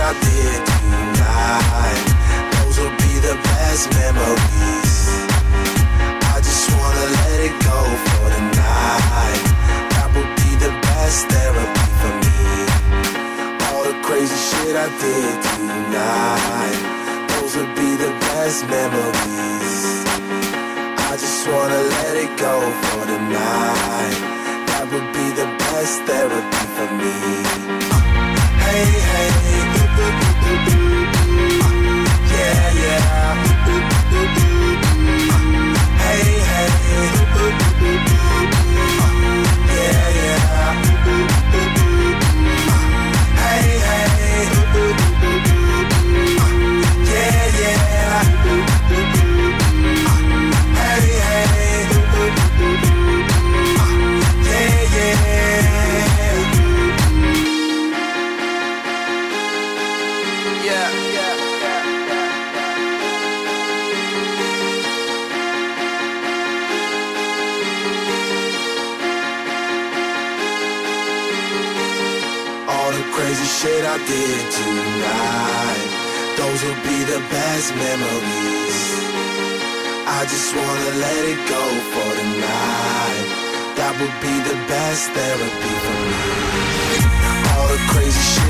I did tonight, those will be the best memories. I just wanna let it go for the night. That would be the best therapy for me. All the crazy shit I did tonight, those would be the best memories. I just wanna let it go for the night. That would be the best therapy for me. Hey, hey, yeah, yeah. Hey, hey, yeah, yeah. Hey, hey, yeah, yeah. Hey, hey, yeah, yeah. Yeah, yeah, yeah, yeah. All the crazy shit I did tonight, those will be the best memories. I just wanna let it go for the night. That would be the best therapy for me. All the crazy shit